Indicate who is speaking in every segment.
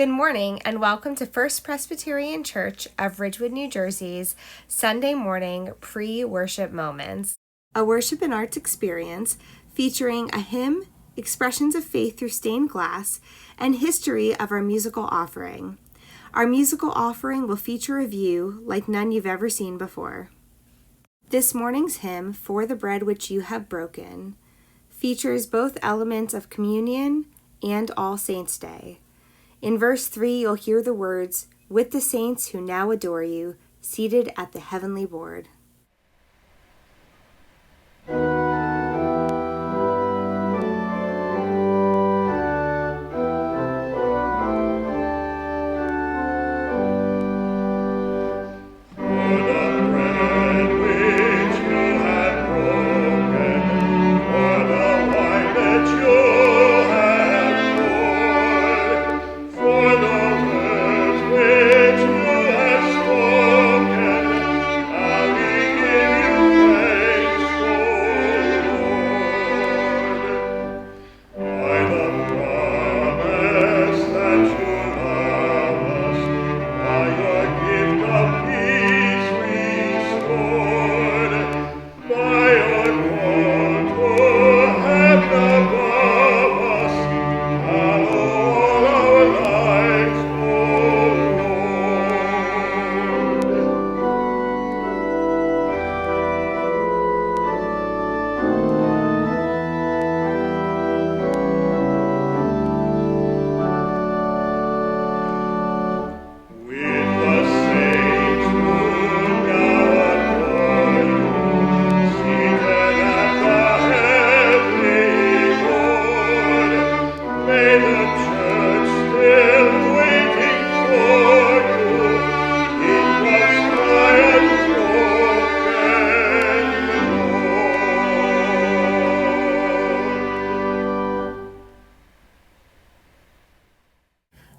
Speaker 1: Good morning and welcome to First Presbyterian Church of Ridgewood, New Jersey's Sunday morning pre-worship moments, a worship and arts experience featuring a hymn, expressions of faith through stained glass, and history of our musical offering. Our musical offering will feature a view like none you've ever seen before. This morning's hymn, For the Bread Which You Have Broken, features both elements of communion and All Saints' Day. In verse 3, you'll hear the words, "With the saints who now adore you, seated at the heavenly board."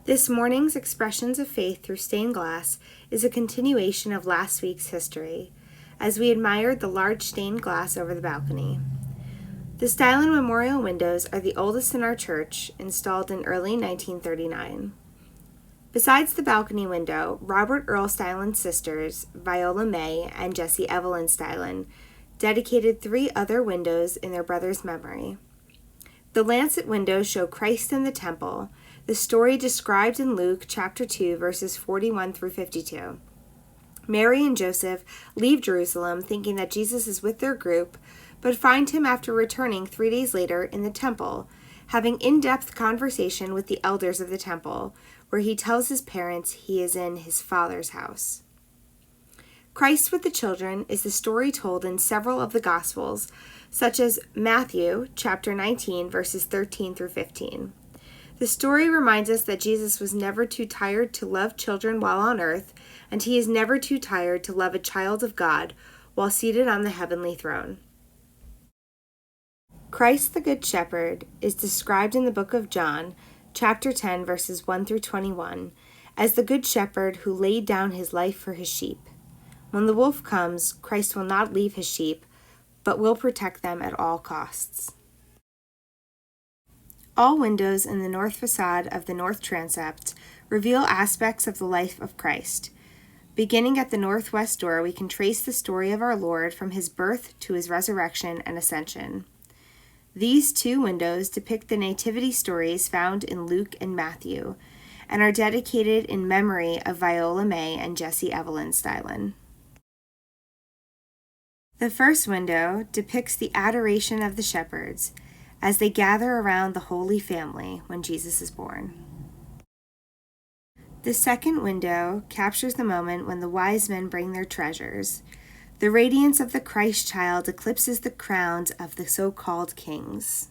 Speaker 1: This morning's Expressions of Faith through Stained Glass is a continuation of last week's history, as we admired the large stained glass over the balcony. The Stylen memorial windows are the oldest in our church, installed in early 1939. Besides the balcony window, Robert Earl Stylen's sisters, Viola May and Jessie Evelyn Stylen, dedicated 3 other windows in their brother's memory. The lancet windows show Christ in the temple, the story described in Luke chapter 2, verses 41 through 52. Mary and Joseph leave Jerusalem thinking that Jesus is with their group, but find him after returning 3 days later in the temple, having in-depth conversation with the elders of the temple, where he tells his parents he is in his Father's house. Christ with the children is the story told in several of the Gospels, such as Matthew chapter 19, verses 13 through 15. The story reminds us that Jesus was never too tired to love children while on earth, and he is never too tired to love a child of God while seated on the heavenly throne. Christ the Good Shepherd is described in the book of John, chapter 10, verses 1 through 21, as the Good Shepherd who laid down his life for his sheep. When the wolf comes, Christ will not leave his sheep, but will protect them at all costs. All windows in the north facade of the north transept reveal aspects of the life of Christ. Beginning at the northwest door, we can trace the story of our Lord from his birth to his resurrection and ascension. These 2 windows depict the nativity stories found in Luke and Matthew, and are dedicated in memory of Viola May and Jessie Evelyn Stylen. The first window depicts the adoration of the shepherds as they gather around the Holy Family when Jesus is born. The second window captures the moment when the wise men bring their treasures. The radiance of the Christ child eclipses the crowns of the so-called kings.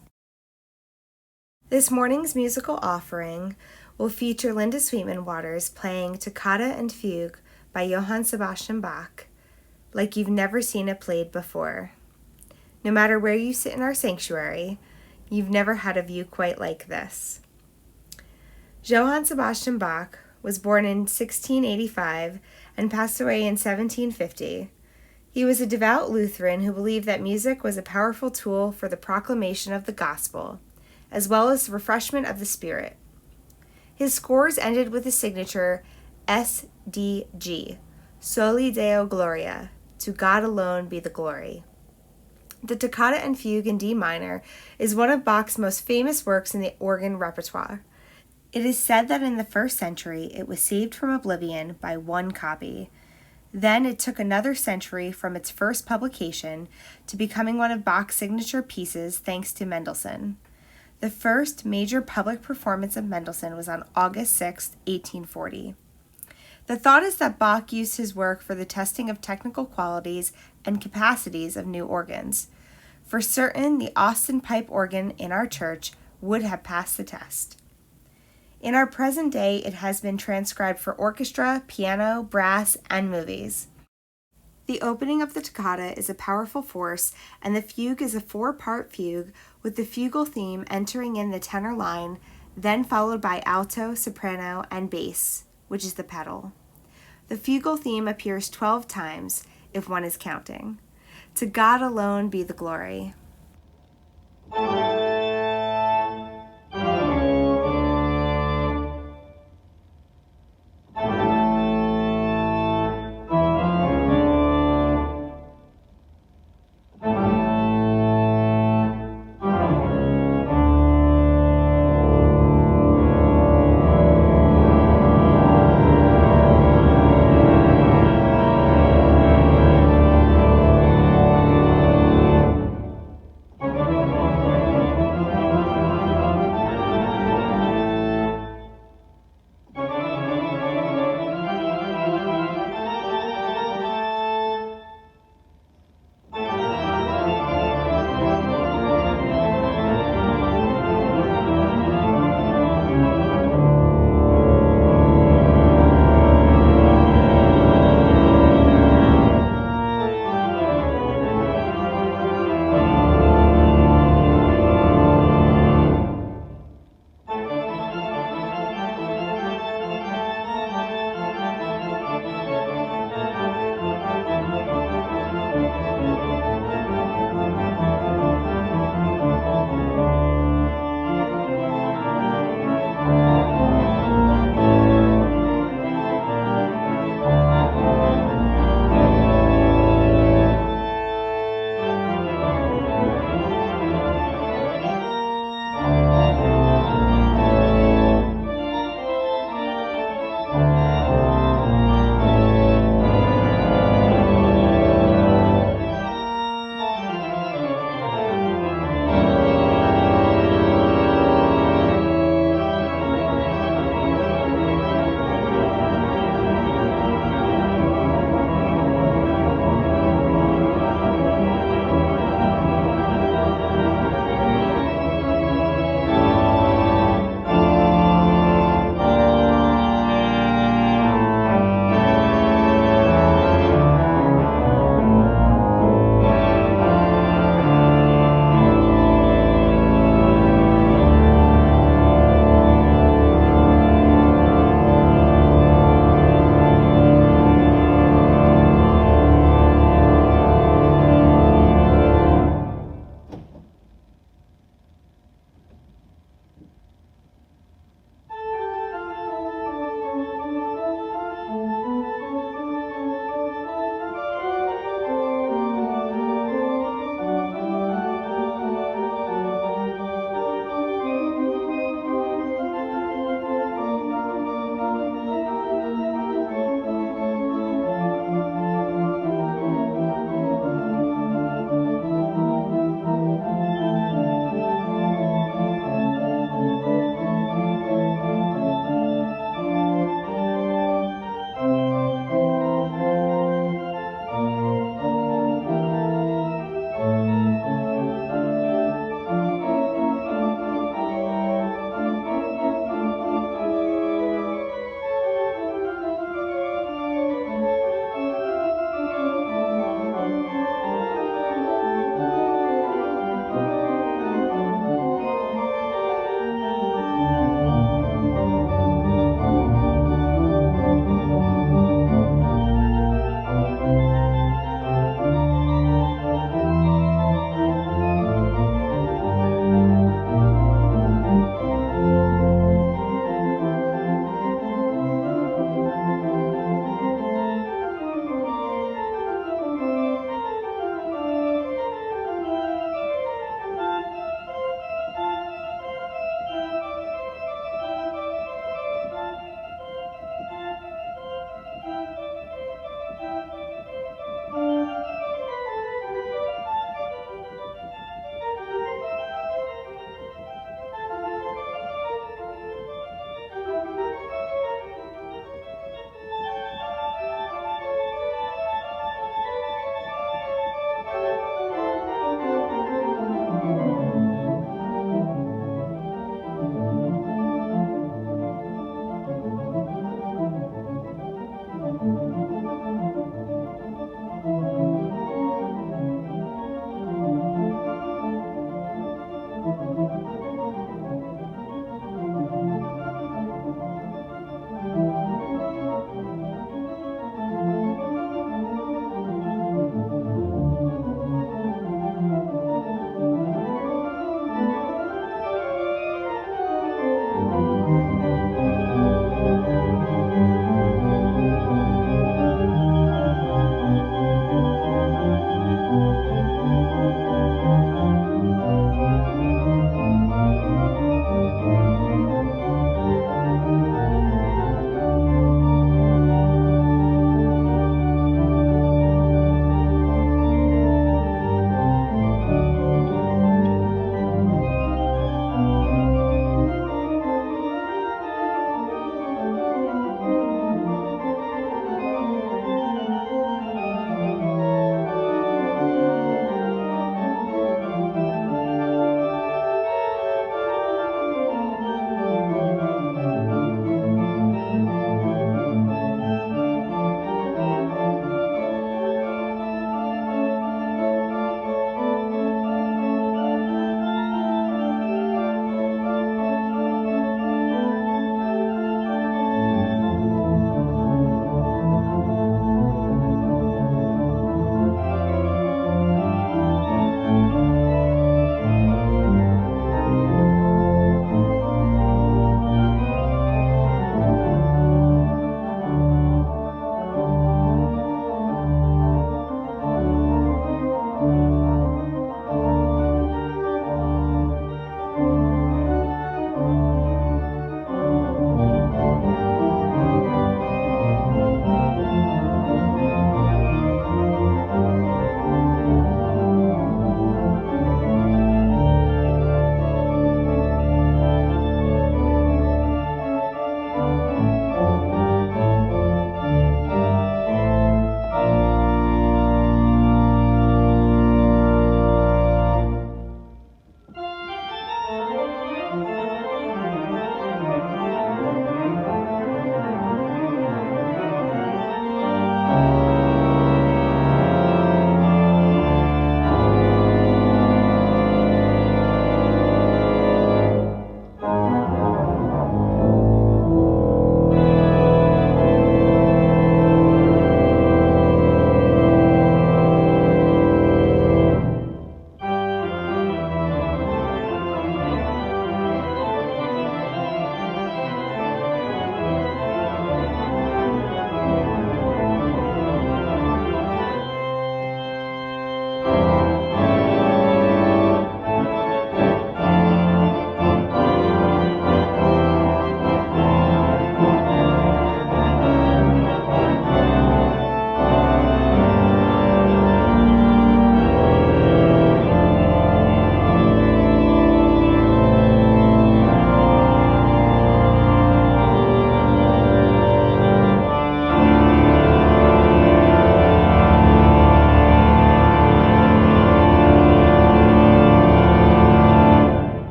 Speaker 1: This morning's musical offering will feature Linda Sweetman Waters playing Toccata and Fugue by Johann Sebastian Bach, like you've never seen it played before. No matter where you sit in our sanctuary, you've never had a view quite like this. Johann Sebastian Bach was born in 1685 and passed away in 1750. He was a devout Lutheran who believed that music was a powerful tool for the proclamation of the gospel, as well as the refreshment of the spirit. His scores ended with the signature SDG, Soli Deo Gloria, to God alone be the glory. The Toccata and Fugue in D minor is one of Bach's most famous works in the organ repertoire. It is said that in the 1st century it was saved from oblivion by one copy. Then it took another century from its first publication to becoming one of Bach's signature pieces thanks to Mendelssohn. The first major public performance of Mendelssohn was on August 6, 1840. The thought is that Bach used his work for the testing of technical qualities and capacities of new organs. For certain, the Austin pipe organ in our church would have passed the test. In our present day, it has been transcribed for orchestra, piano, brass, and movies. The opening of the toccata is a powerful force, and the fugue is a 4-part fugue with the fugal theme entering in the tenor line, then followed by alto, soprano, and bass, which is the pedal. The fugal theme appears 12 times, if one is counting. To God alone be the glory.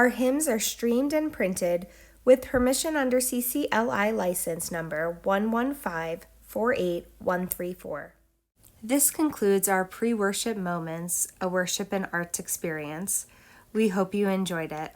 Speaker 1: Our hymns are streamed and printed with permission under CCLI license number 11548134. This concludes our pre-worship moments, a worship and arts experience. We hope you enjoyed it.